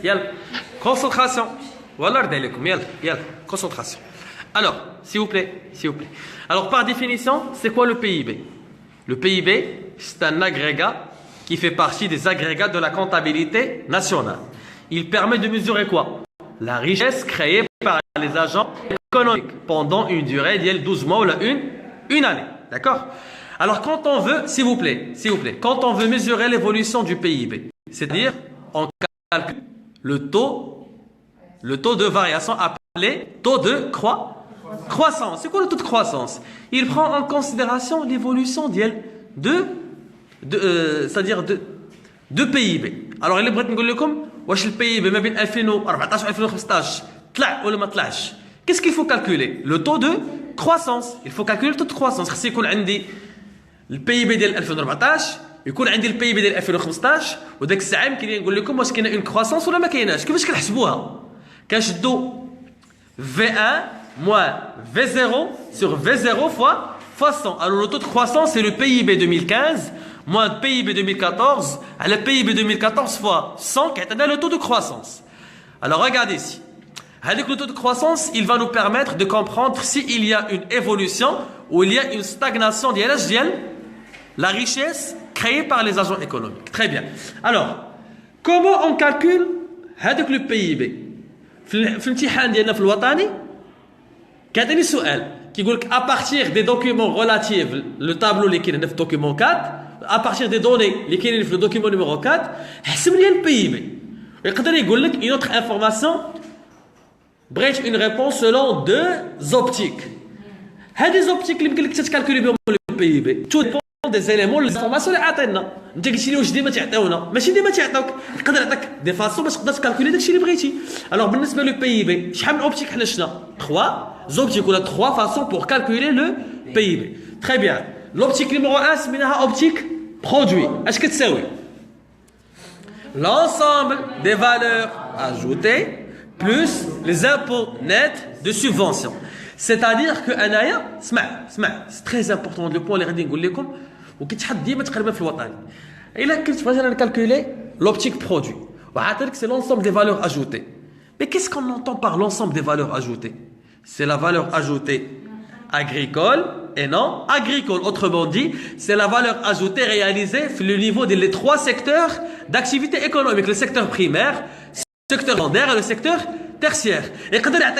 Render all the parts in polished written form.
Yal, concentration. Voilà, yal, concentration. Alors, s'il vous plaît, s'il vous plaît. Alors, par définition, c'est quoi le PIB? Le PIB, c'est un agrégat qui fait partie des agrégats de la comptabilité nationale. Il permet de mesurer quoi? La richesse créée par les agents économiques pendant une durée de 12 mois ou une année. D'accord? Alors, quand on veut, s'il vous plaît, quand on veut mesurer l'évolution du PIB, c'est-à-dire, on calcule le taux de variation appelé taux de croissance. C'est quoi le taux de croissance? Il prend en considération l'évolution c'est-à-dire de PIB. Alors, il بغيت نقول لكم واش البي ما بين 2014 و 2015 طلع ولا ما طلعش. Qu'est-ce qu'il faut calculer? Le taux de croissance. Il faut calculer le taux de croissance. خص يكون عندي البي ديال 2014 يكون عندي البي ديال 2015 وداك الساعه يمكن لي نقول لكم واش كاينه اون كرواسونس ولا ما كايناش. كيفاش كنحسبوها؟ كنشدو V1 moins V0 sur V0 fois 100. Alors le taux de croissance c'est le PIB 2015 moins le PIB 2014 à le PIB 2014 fois 100 qui est le taux de croissance. Alors regardez ici. Avec le taux de croissance, il va nous permettre de comprendre s'il y a une évolution ou il y a une stagnation de la richesse créée par les agents économiques. Très bien. Alors, comment on calcule avec le PIB? في الامتحان ديالنا في الوطني كاتني سؤال كيقول لك à partir des documents relatifs le tableau اللي كاين هنا في document 4 à partir des données اللي كاينين في le document numéro 4 حسب لي البي يقدر يقول لك une autre information بغيت une réponse selon deux optiques هاد les optiques اللي يمكن لك تكالكولي بهم البي بي tout dépend des éléments les informations اللي عطينا انت قلتي لي واش ديما تعطيونا ماشي ديما تعطيوك يقدر يعطيك دي فاسون باش تقدر تكالكولي داكشي اللي بغيتي alors بالنسبه لو بي بي شحال من اوبتيك حنا شفنا 3 optiques ولا 3 façons pour calculer le PIB très bien l'optique numéro 1 سميناها اوبتيك produit اش كتساوي l'ensemble des valeurs ajoutées plus les impôts nets de subvention c'est-à-dire que انايا اسمع c'est très important le point اللي غادي نقول لكم وكيتحط ديما تقريبا في الوطني الا كنت مثلا نكالكولي l'optique produit وعطيتك c'est l'ensemble des valeurs ajoutées mais qu'est-ce qu'on entend par l'ensemble des valeurs ajoutées? C'est la valeur ajoutée agricole et non agricole. Autrement dit, c'est la valeur ajoutée réalisée sur le niveau des trois secteurs d'activité économique. Le secteur primaire, le secteur secondaire et le secteur tertiaire. Et quand on a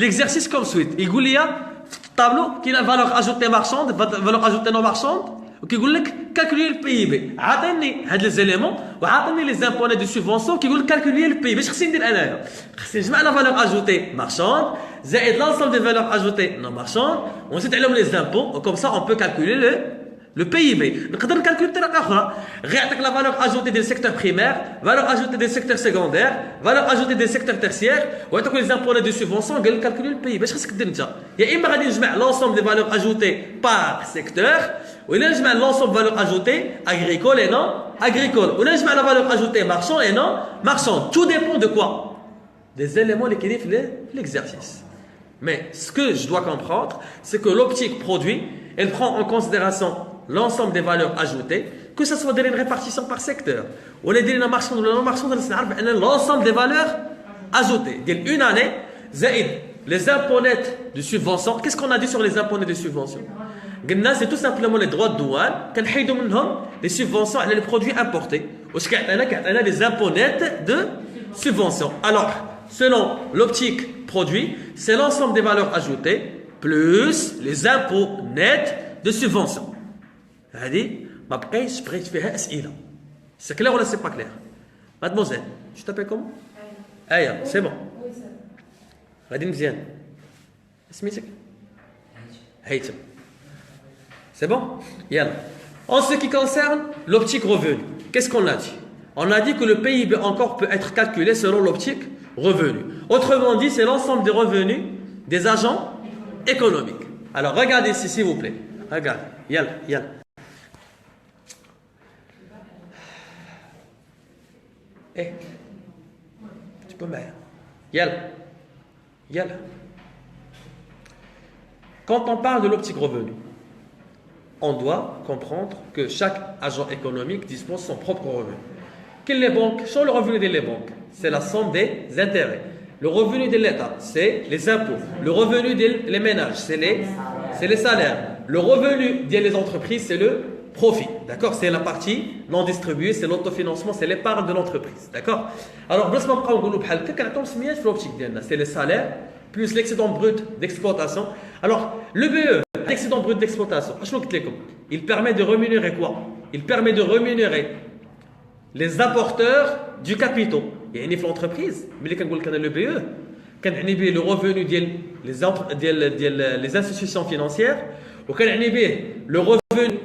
l'exercice comme suite, il y a le tableau qui a une valeur ajoutée marchande, valeur ajoutée non marchande, qui dit calculer le PIB. عطيني هاد les éléments وعطيني les impôts de subvention qui dit calculer le PIB. اش خصني ندير انايا؟ خصني نجمع la valeur ajoutée marchande زائد l'ensemble des valeurs ajoutées non marchandes ونزيد عليهم les impôts comme ça on peut calculer le PIB. نقدر نكالكولي بطريقه اخرى غير يعطيك la valeur ajoutée des secteurs primaires, valeur ajoutée des secteurs secondaires, valeur ajoutée des secteurs tertiaires ويعطيك les impôts de subvention قال لك calculer le PIB. اش خصك دير انت؟ يا اما غادي نجمع l'ensemble des valeurs ajoutées par secteur ولا نجمع l'ensemble valeur ajoutée agricole et non agricole ولا نجمع la valeur ajoutée marchande et non marchande. Tout dépend de quoi? Des éléments qui sont dans l'exercice. Mais ce que je dois comprendre, c'est que l'optique produit, elle prend en considération l'ensemble des valeurs ajoutées, que ce soit une répartition par secteur, ou les délais marchands ou non marchands, l'ensemble des valeurs ajoutées. Une année, les impôts nets de subvention. Qu'est-ce qu'on a dit sur les impôts nets de subvention? C'est tout simplement les droits de douane, les subventions les produits importés. Les impôts nets de subvention. Alors, selon l'optique produit, c'est l'ensemble des valeurs ajoutées plus les impôts nets de subvention. C'est clair ou c'est pas clair? Mademoiselle, tu t'appelles comment? Aya, c'est bon. C'est bon? En ce qui concerne l'optique revenu, qu'est-ce qu'on a dit? On a dit que le PIB encore peut être calculé selon l'optique revenu. Autrement dit, c'est l'ensemble des revenus des agents économiques. Alors, regardez ici, s'il vous plaît. Regarde. Yalla. Tu peux m'aider. Yalla. Quand on parle de l'optique revenu, on doit comprendre que chaque agent économique dispose de son propre revenu. Quelles les banques? Sur le revenu des banques, c'est la somme des intérêts. Le revenu de l'État, c'est les impôts. Le revenu des ménages, c'est les salaires. Le revenu des entreprises, c'est le profit. D'accord? C'est la partie non distribuée, c'est l'autofinancement, c'est l'épargne de l'entreprise. D'accord? Alors, c'est les salaires plus l'excédent brut d'exploitation. Alors, le BE, l'excédent brut d'exploitation, il permet de rémunérer quoi? Il permet de rémunérer les apporteurs du capitaux. Il y a une l'entreprise, mais quand on le BE, quand on a le revenu des institutions financières, ou quand on a le revenu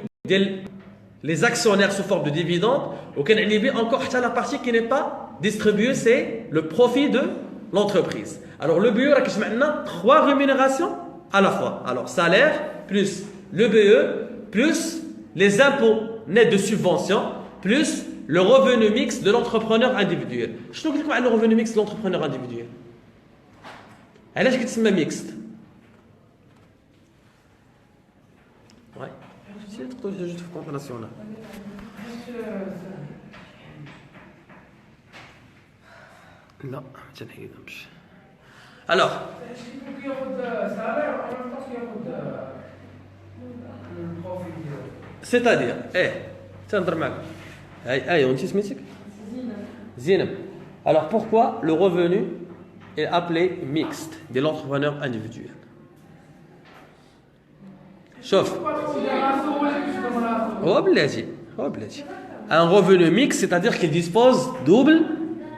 des actionnaires sous forme de dividendes, ou quand on a encore la partie qui n'est pas distribuée, c'est le profit de l'entreprise. Alors le BE, il y a 3 rémunérations à la fois. Alors salaire, plus le BE, plus les impôts nets de subvention, plus le revenu mixte de l'entrepreneur individuel. Je veux dire le revenu mixte de l'entrepreneur individuel. علاش كتسمى mixte؟ Ouais. Si تقدر تجي في compte national. لا ما تنحيدهمش. Alors, c'est-à-dire, تنهضر معك. أنت سميتك؟ زينب. Alors pourquoi le revenu est appelé mixte de l'entrepreneur individuel? شوف. Un revenu mixte, c'est-à-dire qu'il dispose double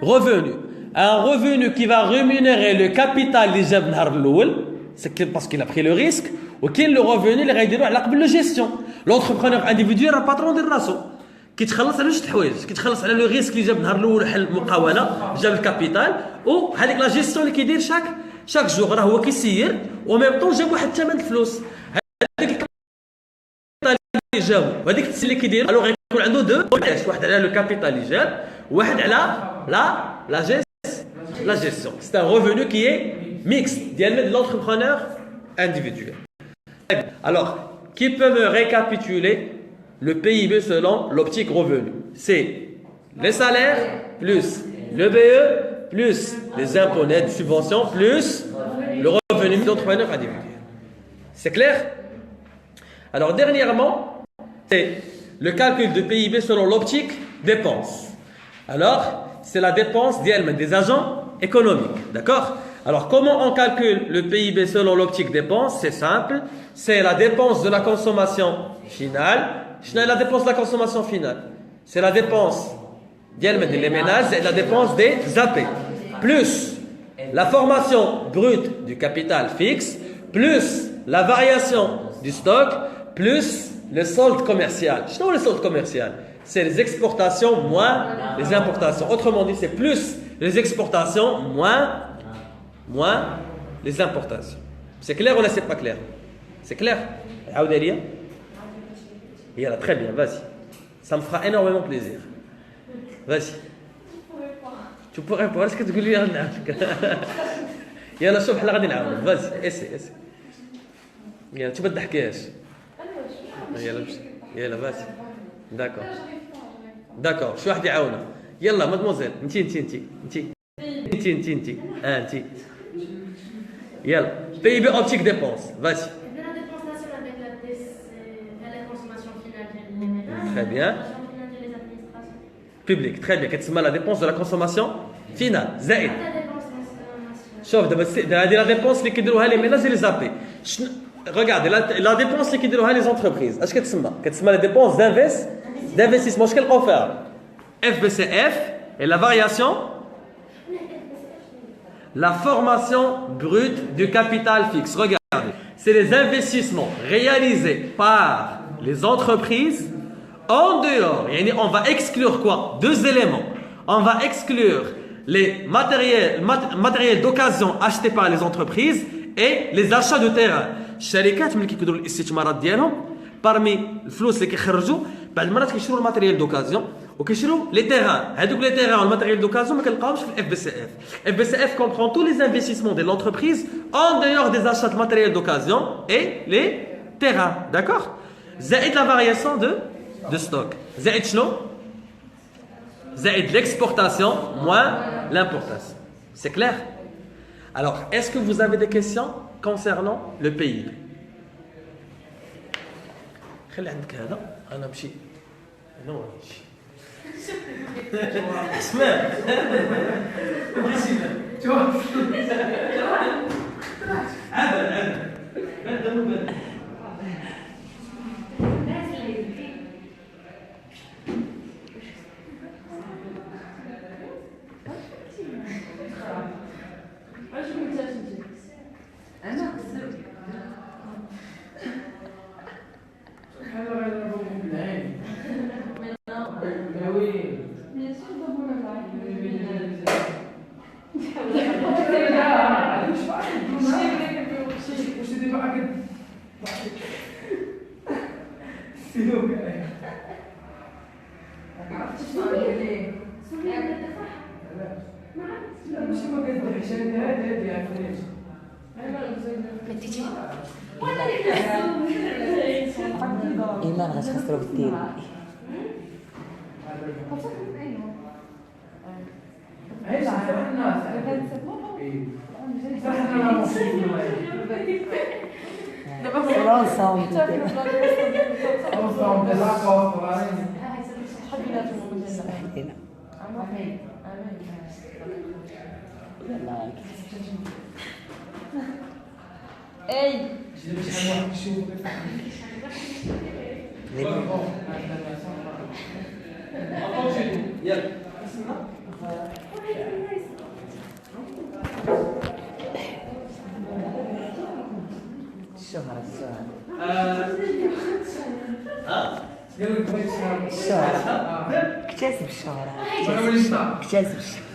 revenu. Un revenu qui va rémunérer le capital اللي جاب نهار الأول, c'est parce qu'il a pris le risque, ou qu'il le revenu اللي غيديروا على قبل la gestion. L'entrepreneur individuel راه patron ديال راسو. كيتخلص على جوج الحوايج، كيتخلص على لو ريسك اللي جاب نهار الاول حل المقاوله جاب الكابيتال، وهذيك لا جيستيون اللي كيدير شاك جوغ راه هو كيسير وميم طون جاب واحد الثمن الفلوس. هذيك الكابيتال اللي جابو وهذيك التسيير اللي كيدير الوغ يكون عنده دو واحد على لو كابيتال اللي جاب وواحد على la gestion. C'est un revenu qui est mixte de l'entrepreneur individuel. Alors, qui peut me récapituler le PIB selon l'optique revenu? C'est les salaires plus le BE plus les impôts nets de subvention plus le revenu de l'entrepreneur individuel. C'est clair? Alors, dernièrement, c'est le calcul de PIB selon l'optique dépense. Alors, c'est la dépense des agents économiques. D'accord? Alors, comment on calcule le PIB selon l'optique dépense? C'est simple. C'est la dépense de la consommation finale. La dépense de la consommation finale, c'est la dépense des ménages et la dépense des AP, plus la formation brute du capital fixe, plus la variation du stock, plus le solde commercial. Je sais le solde commercial, c'est les exportations moins les importations. Autrement dit, c'est plus les exportations moins les importations. C'est clair ou là c'est pas clair? C'est clair? Aoudelia? Yalla, très bien, vas-y. Ça me fera énormément plaisir. Vas-y. Tu pourrais pas. Est-ce que tu veux lui dire? Yalla, شوف حنا غادي نعاونك. Vas-y, essaie. Yalla, tu vas تضحكيش. Yalla, vas-y. D'accord. شو واحد يعاونك. يلا مادموزيل انت يلا PIB optique dépense. Vas-y. Très bien. Public, très bien. Qu'est-ce que la dépense de la consommation finale? زائد. شوف دابا هذه la dépense اللي كيديروها les ménages et les AP. Regardez la dépense اللي كيديروها les entreprises. اش كتسمى la dépense d'investissement. اش كنلقاو فيها؟ FBCF et la variation la formation brute du capital fixe. Regardez, c'est les investissements réalisés par les entreprises en dehors. On va exclure quoi? 2 éléments. On va exclure les matériels d'occasion achetés par les entreprises et les achats de terrain. الشركات ملي كيديروا الاستثمارات ديالهم parmi الفلوس اللي كيخرجوا بعض المرات كيشروا الماتيريال دوكازيون وكيشروا لي تيران. هذوك لي تيران والماتيريال دوكازيون ما كنلقاوش في الاف بي سي اف. اف بي سي اف comprend tous les investissements de l'entreprise en dehors des achats de matériel d'occasion et les terrains. D'accord? زائد la variation de stock. زائد شنو؟ زائد l'exportation moins l'importation. C'est clair? Alors, est-ce que vous avez des questions concernant le PIB? خلي عندك هذا انا نمشي هنا ونمشي اسمع إيمان غاش خسروا بالدين الشهرة اكتسب الشهرة اكتسب الشهرة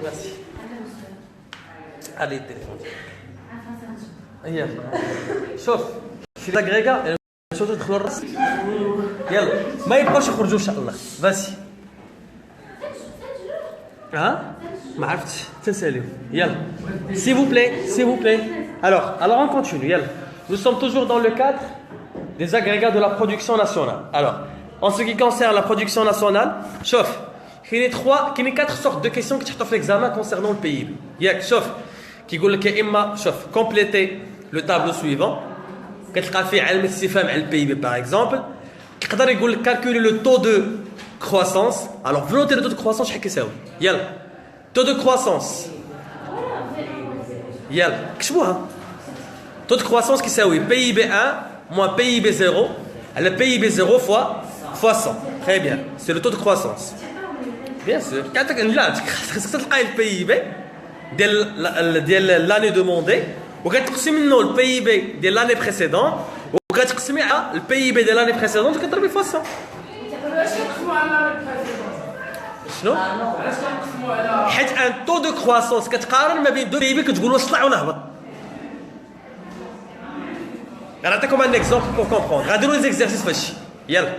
Merci. Allez, téléphone. شوف في الاغريغا شوف تدخلوا الراس يلا ما يبقاوش يخرجوا ان شاء الله فاسي ها ما عرفتش تنساليو يلا s'il vous plaît alors on continue يلا nous sommes toujours dans le cadre des agrégats de la production nationale. Alors en ce qui concerne la production nationale شوف كاين 4 sortes de questions qui تحطوا في l'examen concernant le PIB ياك شوف كيقول لك يا اما شوف compléter le tableau suivant كتلقى فيه علامه استفهام على البي بي par exemple يقدر يقول لك calculer le taux de croissance. alors volonté le taux de croissance شحال كيساوي يلا taux de croissance يلا كتبوها taux de croissance كيساوي PIB 1 moins PIB 0 على PIB 0 fois 100. très bien, c'est le taux de croissance bien sûr. لا خاصك تلقاي البي بي ديال l'année demandée وكتقسمي منه البي بي ديال لاني بريسيدون وكتقسمي على البي بي ديال لاني بريسيدون وكتضربي فوا 100. شنو؟ حيت ان طو دو كرواسونس كتقارن ما بين دو بي بي كتقول واش طلع ولا هبط. غنعطيكم ان اكزومبل بور كومبروندر غنديروا لي زيكزارسيس فهادشي يلا.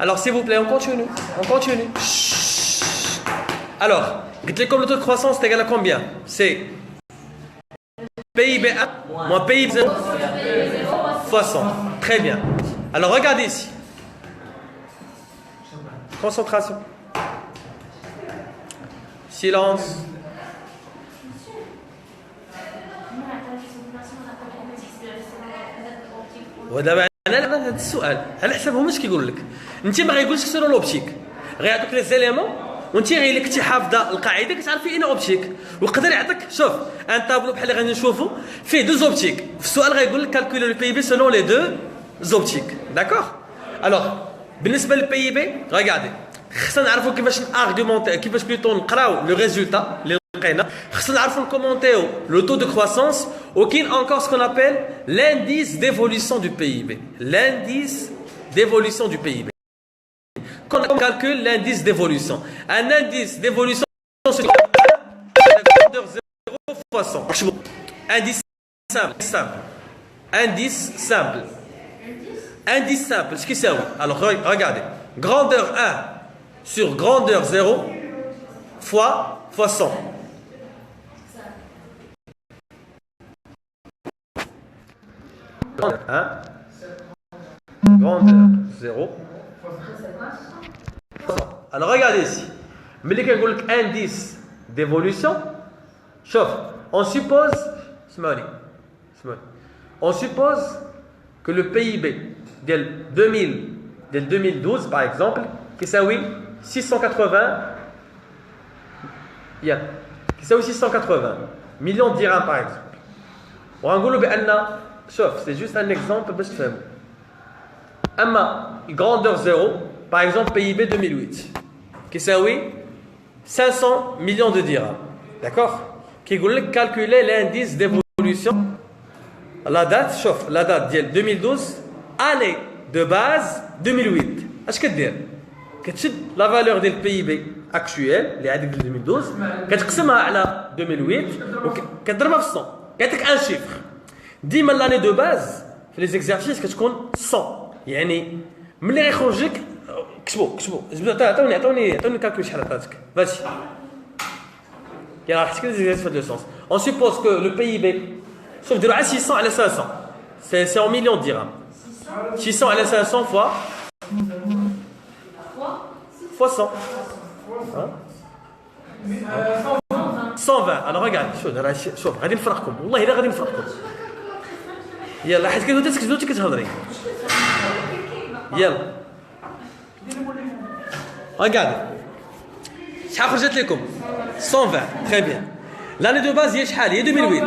Alors, s'il vous plaît, on continue. Chut. Alors, comme le taux de croissance est égal à combien? C'est PIB 1 moins PIB 0 fois 100. Très bien. Alors, regardez ici. Concentration. Silence. انا هذا السؤال على حسابهم اش كيقول لك انت ما غايقولش سيرو لوبتيك غيعطيك لي زيليمون وانت غير اللي كنتي حافظه القاعده كتعرفي اين اوبتيك ويقدر يعطيك شوف ان طابلو بحال اللي غادي نشوفوا فيه دوز اوبتيك في السؤال غايقول لك كالكولي لو بي بي سولون لي دو اوبتيك داكوغ. الوغ بالنسبه للبي بي ريغاردي خصنا نعرفوا كيفاش نارغومونتي كيفاش بلوتو نقراو لو ريزولتا اللي لقينا خصنا نعرفوا نكومونتيو لو تو دو كرواسونس وكاين انكور سكون ابل l'indice d'évolution du PIB. L'indice d'évolution du PIB. on calcule l'indice d'évolution. Un indice d'évolution, c'est la grandeur 0 fois 100. Indice simple. Indice simple. Indice simple, ce qui sert. Alors regardez. Grandeur 1 sur grandeur 0 fois 100. Grandeur 1, grandeur 0. Alors regardez ici. Mais les indice d'évolution, on suppose, on suppose que le PIB de 2012 par exemple, qui s'appelle 680 millions de dirhams par exemple. C'est juste un exemple باش تفهموا. أما grandeur 0, par exemple PIB 2008 qui s'appelle 500 millions de dirhams. D'accord? Qui veut calculer l'indice d'évolution. La date de 2012, année de base 2008. Qu'est-ce que dire? La valeur du PIB actuel, les années 2012, كتقسمها على 2008 وكتضربها في 100. كتعطيك un chiffre. ديما l'année de base في les exercices كتكون 100. يعني ملي غيخرج لك كتبوا عطوني كالكول شحال عطاتك. Vas-y. Il y a des exercices de sens. On suppose que le PIB, sauf de 600 à 500, c'est en millions de dirhams. 600 à 500 fois 100. Hein? 120. Alors regarde, شوف غادي نفرقكم والله الا غادي نفرقكم. يلا حيت كتبداو كتهضري. يلا. Regardez. شحال خرجت لكم 120. Très bien. L'année de base هي شحال؟ هي 2008.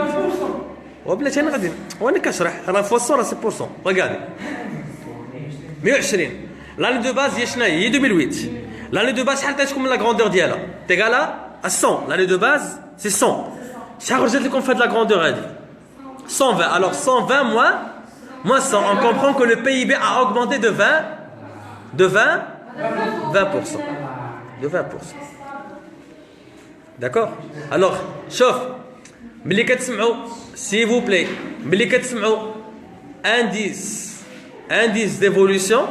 وبلاتي انا غادي وانا كنشرح راه فوا 100 راه 6%. Regardez. 120. L'année de base هي شناهي؟ هي 2008. L'année de base شحال عطيتكم la grandeur ديالها؟ تيغالا à 100. L'année de base c'est 100. شحال خرجت لكم في هاد la grandeur هادي؟ 120. Alors 120 moins 100. On comprend que le PIB a augmenté de 20%. De 20%. D'accord? Alors, chauffe. ملي كتسمعوا s'il vous plaît ملي كتسمعوا indice d'évolution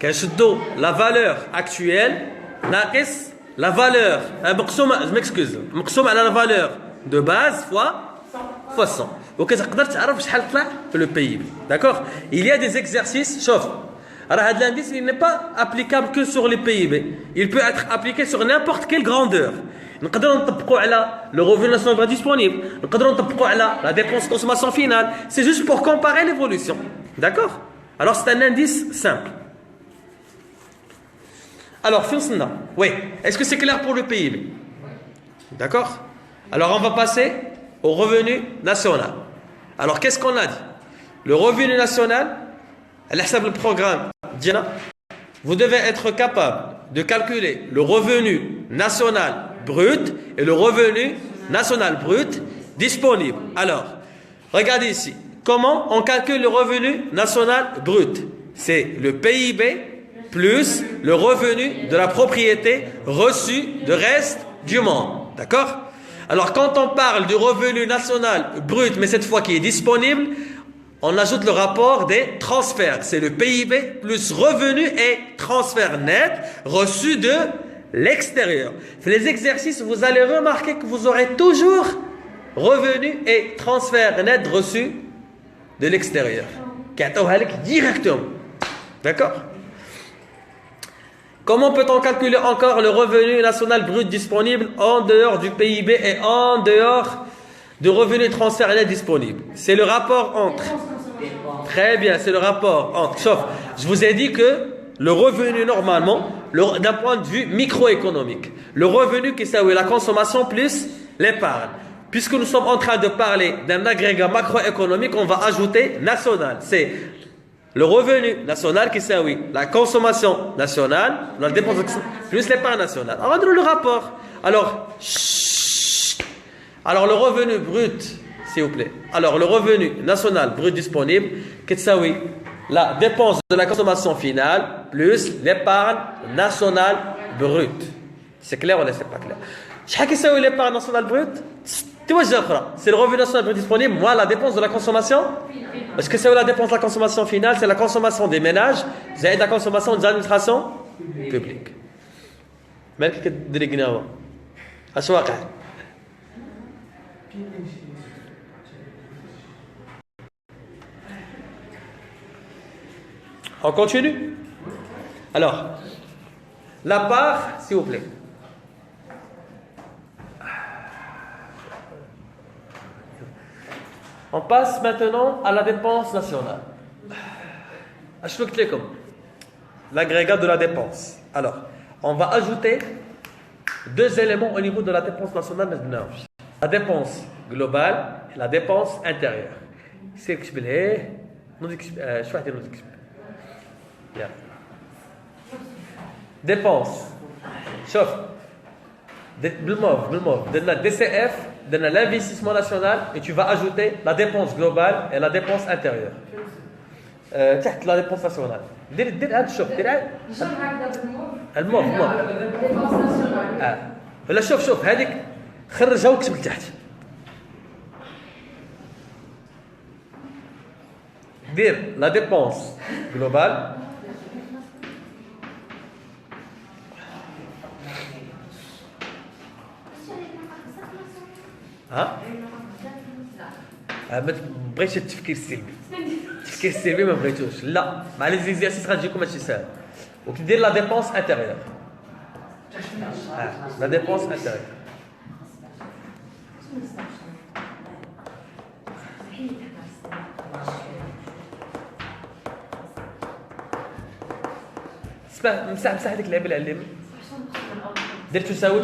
كنشدوا la valeur actuelle ناقص la valeur مقسومه مقسوم على la valeur de base fois 100 وكتقدر تعرف شحال طلع في le PIB. D'accord? Il y a des exercices chauffe. Alors l'indice il n'est pas applicable que sur les PIB. Il peut être appliqué sur n'importe quelle grandeur. نقدروا نطبقوا على le revenu national brut disponible. نقدروا نطبقوا على la dépense consommation finale. C'est juste pour comparer l'évolution. D'accord? Alors c'est un indice simple. Alors finsna. Oui. Est-ce que c'est clair pour le PIB? D'accord? Alors on va passer au revenu national. Alors qu'est-ce qu'on a dit? Le revenu national, à l'histoire du programme, vous devez être capable de calculer le revenu national brut et le revenu national brut disponible. Alors, regardez ici. Comment on calcule le revenu national brut? C'est le PIB plus le revenu de la propriété reçue de reste du monde. D'accord? Alors, quand on parle du revenu national brut, mais cette fois qui est disponible, on ajoute le rapport des transferts. C'est le PIB plus revenu et transfert net reçu de l'extérieur. Les exercices, vous allez remarquer que vous aurez toujours revenu et transfert net reçu de l'extérieur. Directement. D'accord? Comment peut-on calculer encore le revenu national brut disponible en dehors du PIB et en dehors du revenu transfert net disponible? C'est le rapport entre. Très bien, c'est le rapport entre. Sauf, je vous ai dit que le revenu normalement, d'un point de vue microéconomique, le revenu qui c'est la consommation plus l'épargne. Puisque nous sommes en train de parler d'un agrégat macroéconomique, on va ajouter national. C'est le revenu national qui c'est la consommation nationale, la dépense plus l'épargne nationale. Alors, on a le rapport. Alors, le revenu brut, s'il vous plaît. Alors, le revenu national brut disponible, qu'est-ce que la dépense de la consommation finale plus l'épargne nationale brute. C'est clair ou c'est pas clair? شحال كيساوي l'épargne nationale brute؟ توجه أخرى. C'est le revenu national brut disponible moins la dépense de la consommation. Parce que c'est la dépense de la consommation finale, c'est la consommation des ménages, c'est la consommation des administrations publiques. مالك كديري قناوة؟ اش واقع؟ On continue. Alors, la part, s'il vous plaît. On passe maintenant à la dépense nationale. Je vous explique l'agrégat de la dépense. Alors, on va ajouter deux éléments au niveau de la dépense nationale. La dépense globale et la dépense intérieure. C'est que je vais dépense. Chauffe. بالموف de la DCF, de l'investissement national, et tu vas ajouter la dépense globale et la dépense intérieure. تحت la dépense nationale. دير هاد الشوف دير الموف لا شوف هذيك خرجها وكتب لتحت. دير la dépense globale ها ما بغيتش التفكير السلبي. التفكير السلبي ما بغيتوش. لا مع لي زيكزارسيس غتجيكم هادشي ساهل. وكدير لا ديبونس انتيريور. لا ديبونس انتيريور. اسمع مسح هذيك اللعبه اللي علمت. دير تساوي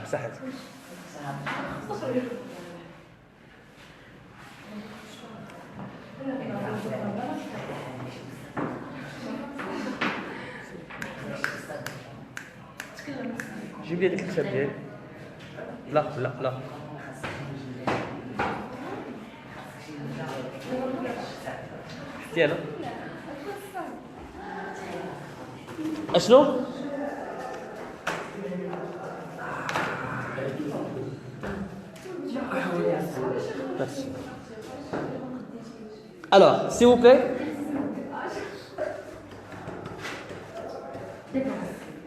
مسحت. جيب لي هذيك الكتاب ديالي. لا حتى انا اشنو؟ Merci. Alors, s'il vous plaît.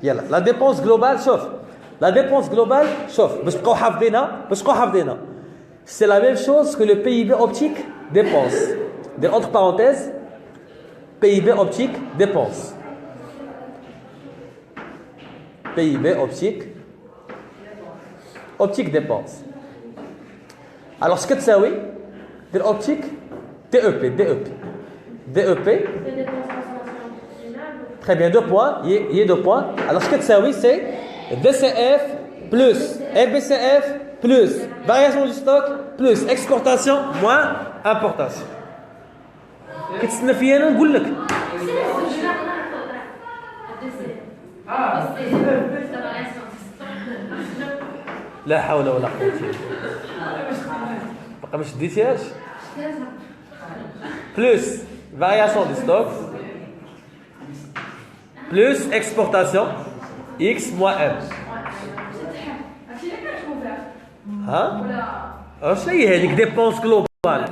يلا la dépense globale شوف. La dépense globale شوف باش تبقاو حافظينها. C'est la même chose que le PIB optique dépense. Entre parenthèses, PIB optique dépense. PIB optique dépense. Alors ce que tu sais oui, de l'optique DEP. Très bien, 2 points. Il y a 2 points. Alors ce que tu sais oui, c'est DCF plus FBCF plus variation du stock plus exportation moins importation. كتسنى فيا انا نقول لك. لا حول ولا قوة إلا بالله. بقى ما شديتيهاش. Plus variation du stock plus exportation X moins M. شنو هي هذيك dépense globale.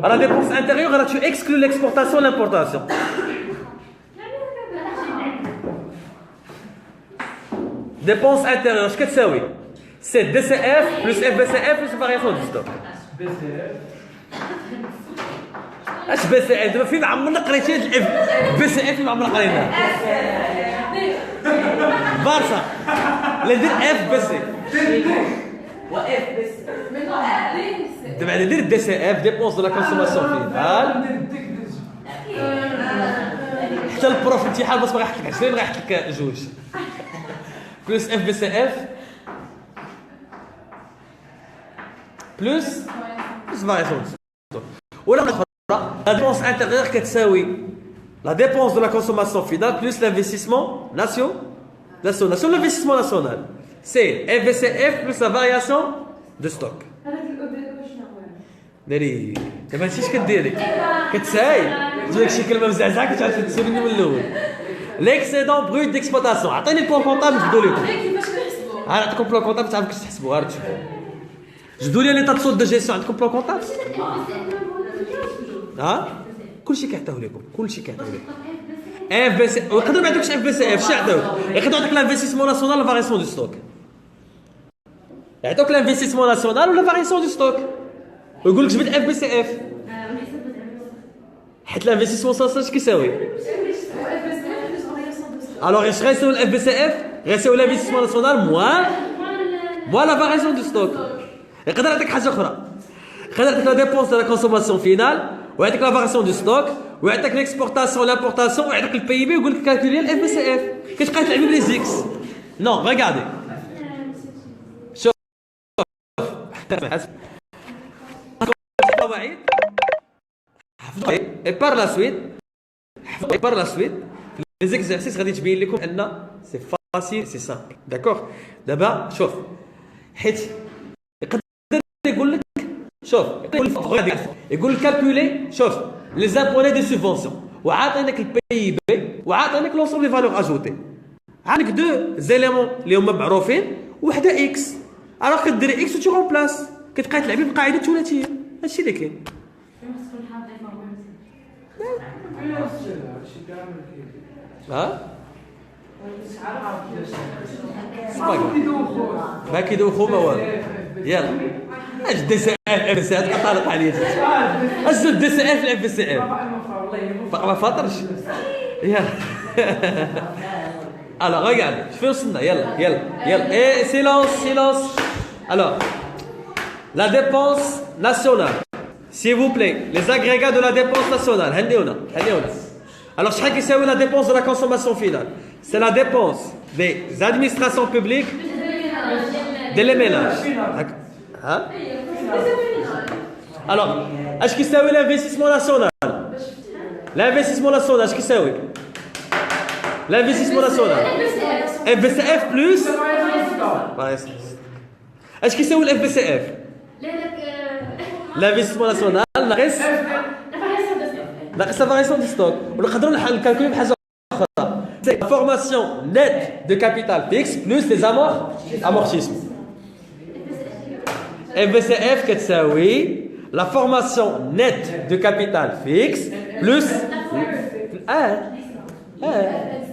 La dépense intérieure, tu exclus l'exportation et l'importation. Dépense intérieure, qu'est-ce que c'est oui? C'est DCF plus FBCF plus variation du stock. اش BCF دابا فين عمرنا قريتي هاد الاف BCF فين عمرنا قريناها بارسا لا دير اف BC واف BC دابا ندير DCF dépense de la consommation finale حتى البروف الامتحان بس باغي يحط لك 20 باغي يحط لك جوج plus FBCF plus variation du stock. ولا la dépense intérieure كتساوي la dépense de la consommation finale plus l'investissement national. L'investissement national c'est FBCF plus la variation de stock. ناري دابا هادشي اش كديري كتساي تقول لك شي كلمه مزعزعه كتعرف تسولني من الاول ليكسيدون بروت ديكسبلوطاسيون عطيني البلان كونطابل نجبدو لكم كيفاش كنحسبوه؟ عطيكم بلان كونطابل تعرف كيفاش تحسبوا غير تشوفوا جبدوا لي ليطا دو جيستيون عندكم بلان كونطابل ها كلشي كيعطيوه لكم كلشي كيعطيوه لكم اف بي سي يقدروا ما يعطيوكش اف بي سي اف شي يعطيوك يقدروا يعطيك لانفستيسمون ناسيونال لا فاريسيون دو ستوك يعطوك لانفستيسمون ناسيونال ولا فاريسيون دو ستوك ويقول لك جبد اف بي سي اف حيت لانفستيسمون ناسيونال اش كيساوي الوغ اش غيساوي الاف بي سي اف غيساوي لانفستيسمون ناسيونال موان لا فاريسيون دو ستوك يقدر يعطيك حاجه اخرى يقدر يعطيك لا ديبونس دو لا كونسوماسيون فينال ويعطيك لا فاريسيون دو ستوك ويعطيك ليكسبورتاسيون لامبورتاسيون ويعطيك البي اي بي ويقول لك كالكولي الاف بي سي اف كتبقى تلعبي بلي زيكس نو ريغاردي قواعد حفظوا اي بار لا سويت حفظوا اي بار لا سويت لي زيكزارسيس غادي تبين لكم ان سي فاسيل سي سامبل داكوغ دابا شوف حيت يقدر يقول لك شوف يقول لك كالكولي شوف لي زابوني دي سوبفونسيون وعاطينك البي بي وعاطينك لونسومبل لي فالور اجوتي عندك دو زيليمون اللي هما معروفين وحده اكس الوغ كديري اكس و تو رومبلاس كتبقاي تلعبي بالقاعده الثلاثيه هادشي اللي كاين ها ما كيدوخو ما والو يلا اش دي سي اف اف سي اف طالق عليا اش دي سي اف اف سي اف ما فاطرش يلا الوغ ريغارد شوفي وصلنا يلا اي سيلونس الوغ la dépense nationale s'il vous plaît les agrégats de la dépense nationale هنيونا alors شحال كيساوي la dépense de la consommation finale c'est la dépense des administrations publiques des ménages ها alors اش كيساوي l'investissement national اش كيساوي l'investissement national FBCF plus اش كيساوي الاف بي سي اف l'investissement national ناقص لا فاريسيون دو ستوك ونقدروا نكالكولي بحاجه اخرى سي لا فورماسيون نيت دو كابيتال فيكس بلس لي امورتيسمون اف بي سي اف كتساوي لا فورماسيون نيت دو كابيتال فيكس بلس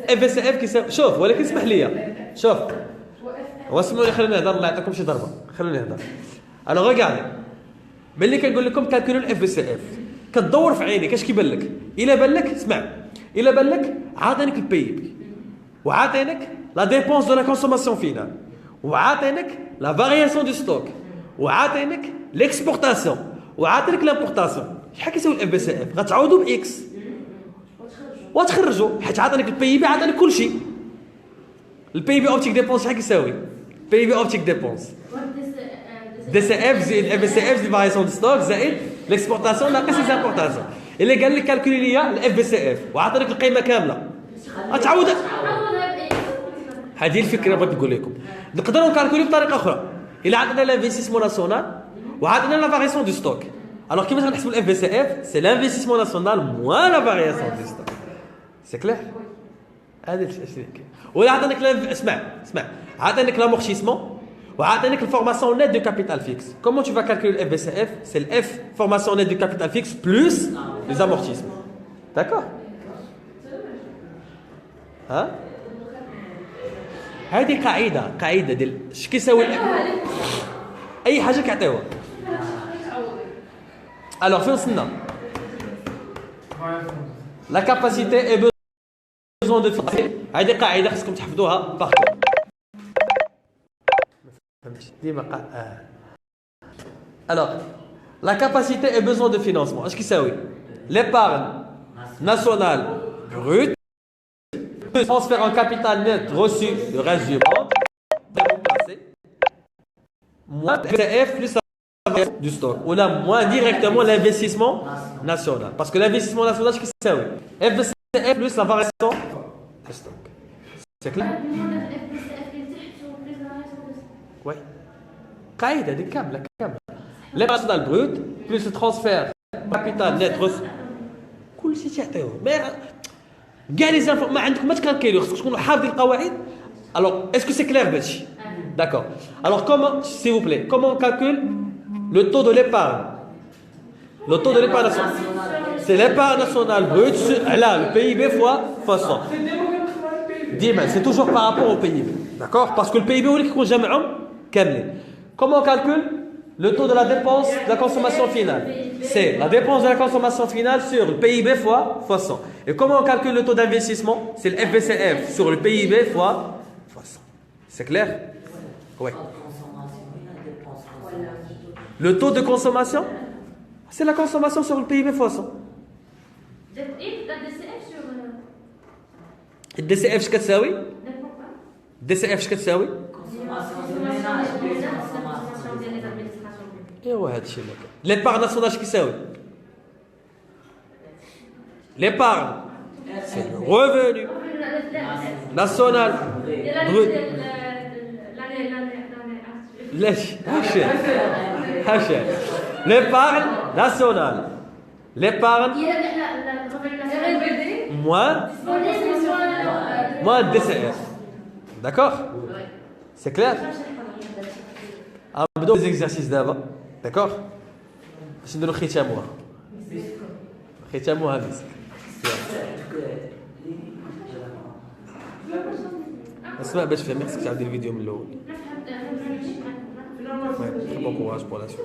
اف بي سي اف كيساوي شوف ولكن اسمح لي شوف واسمعوني خليني نهضر الله يعطيكم شي ضربه خليني نهضر انا ريغاردي ملي كنقول لكم كالكولو الاف بي سي اف كتدور في عينيك اش كيبان لك الا بان لك اسمع الا بان لك عاطينك البي بي وعاطينك لا ديبونس دو لا كونسوماسيون فينال وعاطينك لا فارياسيون دو ستوك وعاطينك ليكسبورتاسيون وعاطينك لامبورتاسيون شحال كيساوي الاف بي سي اف غتعوضوا باكس وتخرجوا حيت عاطينك البي بي عاطينك كلشي البي بي اوبتيك ديبونس شحال كيساوي بي بي اوبتيك ديبونس دي سي اف زائد اف سي اف زائد فارياسيون دو ستوك زائد ليكسبورتاسيون ناقص لي زامبورتاسيون اللي قال لك كالكولي ليا الاف بي سي اف وعطانيك القيمه كامله غتعوض هذه الفكره بغيت نقول لكم نقدروا نكالكولي بطريقه اخرى الا عطينا لانفستيسمون ناسيونال وعطينا لا فارياسيون دو ستوك الوغ كيفاش غنحسبوا الاف بي سي اف سي لانفستيسمون ناسيونال موان لا فارياسيون دو ستوك سي كلير هذا الشيء كاين ولا عطانيك اسمع عطانيك لامورتيسمون وعطانيك الفورماسيون نيت دو كابيتال فيكس كومون tu vas calculer الاف بي سي اف سي الاف فورماسيون نيت دو كابيتال فيكس بلس لي amortissements داكور ها هذه قاعده ديال اش كيساوي اي حاجه كيعطيوها الوغ فين وصلنا لا كاباسيتي اي besoin de هذه قاعده خصكم تحفظوها بارتو ديما alors la capacité et besoin de financement اش كيساوي l'épargne nationale brute plus transfert en capital net reçu de reste du banque moins PF plus du stock ou là moins directement l'investissement national parce que l'investissement national اش كيساوي FBCF plus la variation du stock c'est clair oui قاعده دي كامله l'épargne nationale brute plus le transfert capital net كل شيء تعطيوه كاع لي زانفو ما عندكم ما تكالكيلو خصكم تكونوا حافظين القواعد. Alors est-ce que c'est clair بهادشي؟ D'accord. Alors comment, s'il vous plaît, comment on calcule le taux de l'épargne? Le taux de l'épargne nationale, c'est l'épargne nationale brute là, le PIB fois 100. C'est toujours par rapport au PIB. D'accord? Parce que le PIB, comment on calcule le taux de la dépense de la consommation finale? C'est la dépense de la consommation finale sur le PIB fois 100. Et comment on calcule le taux d'investissement? C'est le FBCF sur le PIB fois 100. C'est clair? Oui. Le taux de consommation, c'est la consommation sur le PIB fois 100. الDCF اش كتساوي؟ الDCF اش كتساوي؟ ايوا هذا الشيء اللي كاين. ليبارغ ناسيونال اش كيساوي؟ ليبارغ سي ريفوني ناسيونال برود. ليش؟ هاشا ليبارغ ناسيونال l'épargne moins DCF. D'accord? C'est clair? نبداو les exercices d'abord. D'accord? باش نديرو ختاموها مسك. اسمع باش فهمي خصك تعاود الفيديو من الاول. Bon courage pour la suite.